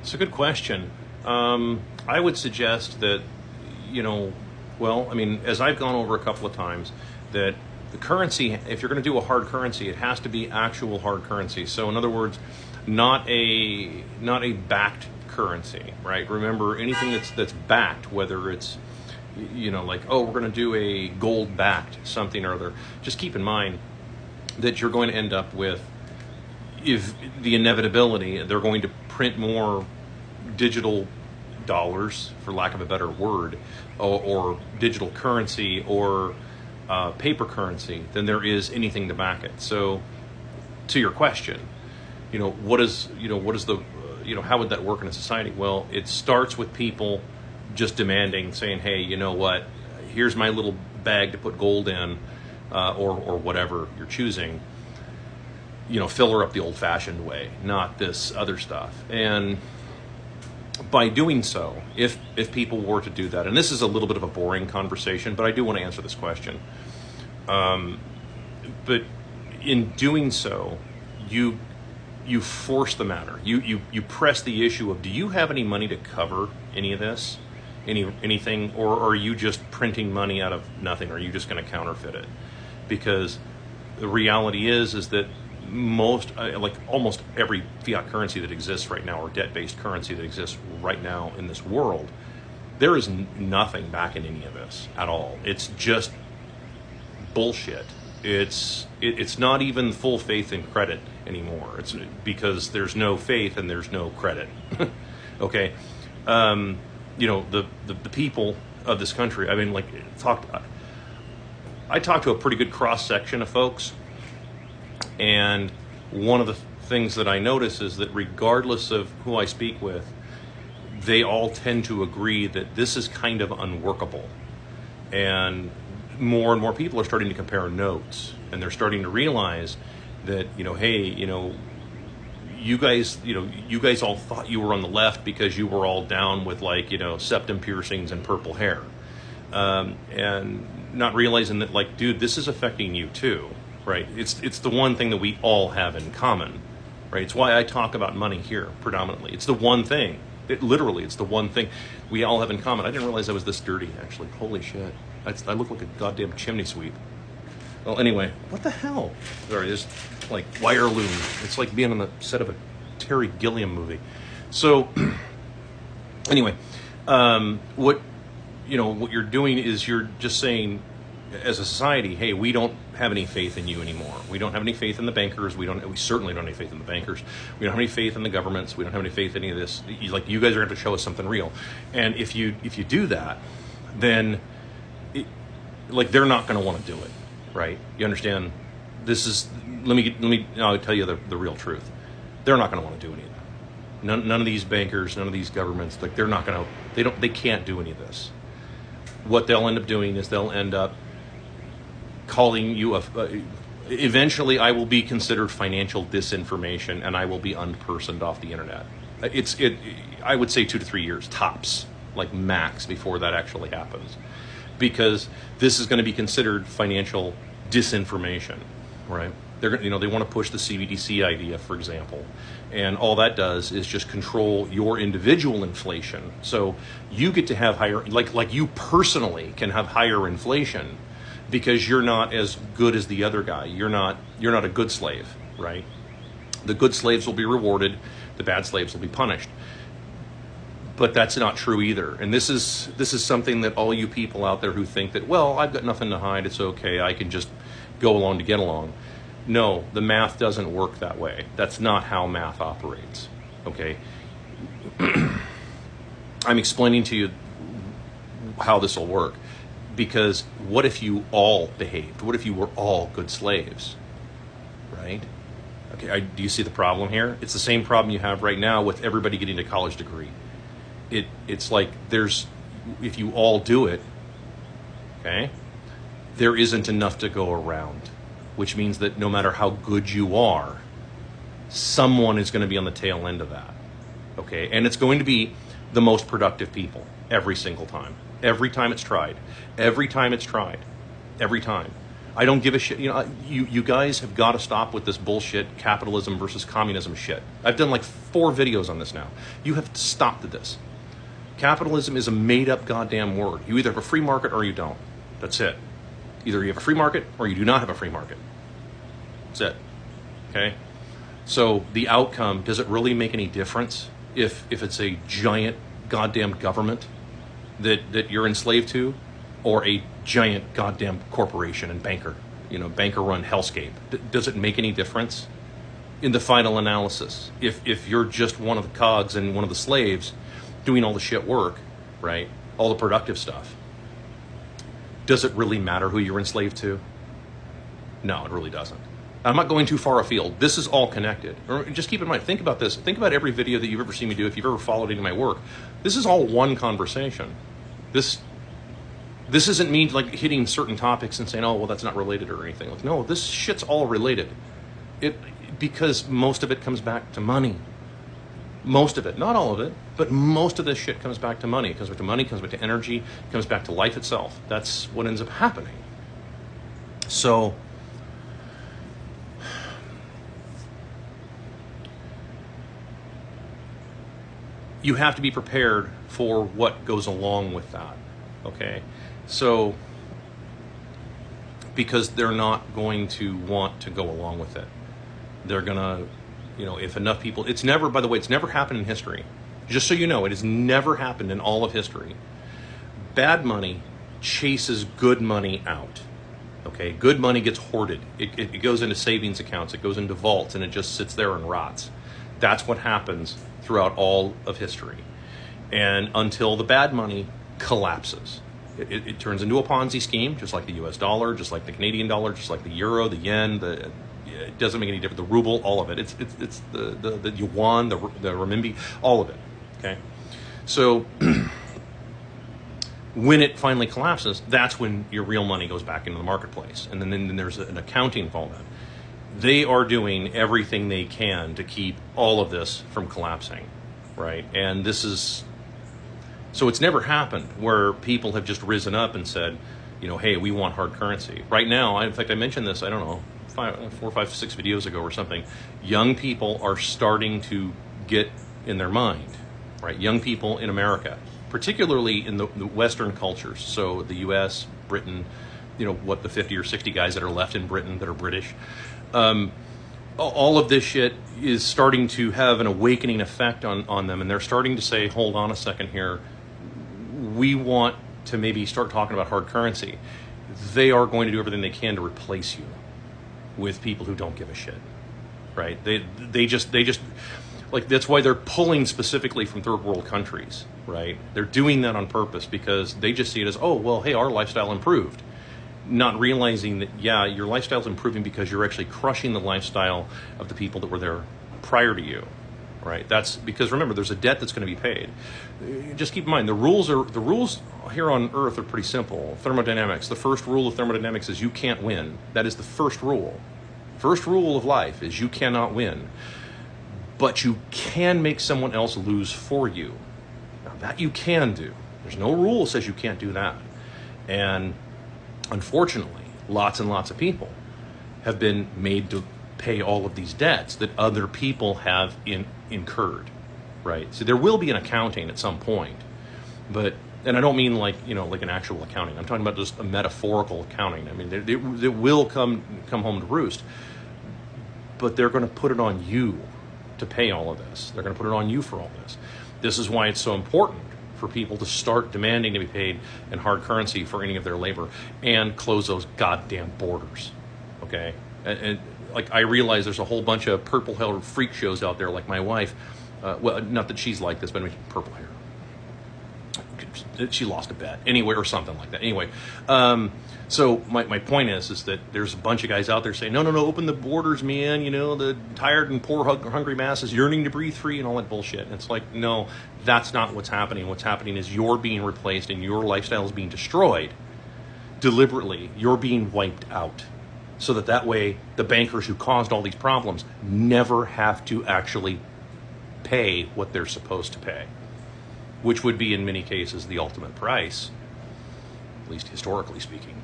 It's a good question. I would suggest that, you know, well, I mean, as I've gone over a couple of times, that the currency, if you're going to do a hard currency, it has to be actual hard currency. So in other words, not a backed currency, right? Remember, anything that's backed, whether it's, you know, like, oh, we're going to do a gold backed something or other, just keep in mind that you're going to end up with, if the inevitability, they're going to print more digital dollars, for lack of a better word, or digital currency, or paper currency than there is anything to back it. So, to your question, what is the, how would that work in a society? Well, it starts with people just demanding, saying, hey, you know what, here's my little bag to put gold in, or whatever you're choosing. Fill her up the old-fashioned way, not this other stuff. And by doing so, if people were to do that, and this is a little bit of a boring conversation, but I do want to answer this question. But in doing so, you force the matter. You press the issue of, do you have any money to cover any of this, anything, or are you just printing money out of nothing? Or are you just going to counterfeit it? Because the reality is that almost every fiat currency that exists right now, or debt-based currency that exists right now in this world, there is nothing backing any of this at all. It's just bullshit. It's not even full faith and credit anymore. It's because there's no faith and there's no credit. Okay, the people of this country. I mean, I talked to a pretty good cross section of folks. And one of the things that I notice is that regardless of who I speak with, they all tend to agree that this is kind of unworkable. And more people are starting to compare notes, and they're starting to realize that, hey, you guys all thought you were on the left because you were all down with septum piercings and purple hair. And not realizing that, dude, this is affecting you too. Right, it's the one thing that we all have in common, right? It's why I talk about money here predominantly. It's the one thing. It's the one thing we all have in common. I didn't realize I was this dirty, actually. Holy shit, I look like a goddamn chimney sweep. Well, anyway, what the hell? Sorry, there's wire loom. It's like being on the set of a Terry Gilliam movie. So, anyway, what you're doing is you're just saying, as a society, hey, we don't have any faith in you anymore. We don't have any faith in the bankers. We certainly don't have any faith in the bankers. We don't have any faith in the governments. We don't have any faith in any of this. You guys are going to show us something real. And if you do that, then they're not going to want to do it, right? You understand? This is let me I'll tell you the real truth. They're not going to want to do any of that. None of these bankers, none of these governments, they're not going to. They can't do any of this. What they'll end up doing is they'll end up calling you eventually I will be considered financial disinformation, and I will be unpersoned off the internet. I would say 2 to 3 years tops, max, before that actually happens, because this is going to be considered financial disinformation, right? They want to push the CBDC idea, for example, and all that does is just control your individual inflation. So you get to have higher, you personally can have higher inflation, because you're not as good as the other guy. You're not a good slave, right? The good slaves will be rewarded, the bad slaves will be punished. But that's not true either. And this is something that all you people out there who think that, well, I've got nothing to hide, it's okay, I can just go along to get along. No, the math doesn't work that way. That's not how math operates, okay? I'm explaining to you how this will work. Because what if you all behaved? What if you were all good slaves, right? Okay, do you see the problem here? It's the same problem you have right now with everybody getting a college degree. It's if you all do it, okay, there isn't enough to go around, which means that no matter how good you are, someone is going to be on the tail end of that, okay? And it's going to be the most productive people every single time. Every time it's tried. Every time. I don't give a shit. You guys have got to stop with this bullshit capitalism versus communism shit. I've done like 4 videos on this now. You have to stop this. Capitalism is a made-up goddamn word. You either have a free market or you don't. That's it. Either you have a free market or you do not have a free market. That's it. Okay? So the outcome, does it really make any difference if it's a giant goddamn government that you're enslaved to, or a giant goddamn corporation and banker-run hellscape? Does it make any difference in the final analysis? If you're just one of the cogs and one of the slaves doing all the shit work, right? All the productive stuff. Does it really matter who you're enslaved to? No, it really doesn't. I'm not going too far afield. This is all connected. Just keep in mind, think about this. Think about every video that you've ever seen me do, if you've ever followed any of my work. This is all one conversation. This isn't me like hitting certain topics and saying, oh, well, that's not related or anything. Like, no, this shit's all related. Because most of it comes back to money. Most of it, not all of it, but most of this shit comes back to money. It comes back to money, comes back to energy, comes back to life itself. That's what ends up happening. So, you have to be prepared for what goes along with that, okay? So, because they're not going to want to go along with it. They're gonna, if enough people, by the way, it's never happened in history. Just so you know, it has never happened in all of history. Bad money chases good money out, okay? Good money gets hoarded. It goes into savings accounts, it goes into vaults, and it just sits there and rots. That's what happens throughout all of history. And until the bad money collapses. It turns into a Ponzi scheme, just like the US dollar, just like the Canadian dollar, just like the euro, the yen, it doesn't make any difference. The ruble, all of it. It's the yuan, the renminbi, all of it. Okay, so when it finally collapses, that's when your real money goes back into the marketplace, and then there's an accounting for that. They are doing everything they can to keep all of this from collapsing, right? And this is. So it's never happened where people have just risen up and said, hey, we want hard currency. Right now, in fact, I mentioned this, I don't know, 4, 5, 6 videos ago or something. Young people are starting to get in their mind, right? Young people in America, particularly in the Western cultures. So the US, Britain, the 50 or 60 guys that are left in Britain that are British. All of this shit is starting to have an awakening effect on them. And they're starting to say, hold on a second here. We want to maybe start talking about hard currency. They are going to do everything they can to replace you with people who don't give a shit, right? They just like, that's why they're pulling specifically from third world countries, right? They're doing that on purpose because they just see it as, oh, well, hey, our lifestyle improved. Not realizing that, yeah, your lifestyle's improving because you're actually crushing the lifestyle of the people that were there prior to you. Right. That's because, remember, there's a debt that's going to be paid. Just keep in mind, the rules here on Earth are pretty simple. Thermodynamics. The first rule of thermodynamics is you can't win. That is the first rule. First rule of life is you cannot win. But you can make someone else lose for you. Now, that you can do. There's no rule that says you can't do that. And unfortunately, lots and lots of people have been made to pay all of these debts that other people have incurred, right? So there will be an accounting at some point, and I don't mean like an actual accounting. I'm talking about just a metaphorical accounting. I mean, it will come home to roost, but they're going to put it on you to pay all of this. They're going to put it on you for all this. This is why it's so important for people to start demanding to be paid in hard currency for any of their labor and close those goddamn borders, okay? And like, I realize there's a whole bunch of purple-haired freak shows out there, like my wife. Well, not that she's like this, but I mean, purple hair. She lost a bet anyway, or something like that. Anyway, so my point is that there's a bunch of guys out there saying, no, open the borders, man. The tired and poor, hungry masses yearning to breathe free and all that bullshit. And it's like, no, that's not what's happening. What's happening is you're being replaced and your lifestyle is being destroyed deliberately. You're being wiped out. So that way, the bankers who caused all these problems never have to actually pay what they're supposed to pay, which would be, in many cases, the ultimate price, at least historically speaking.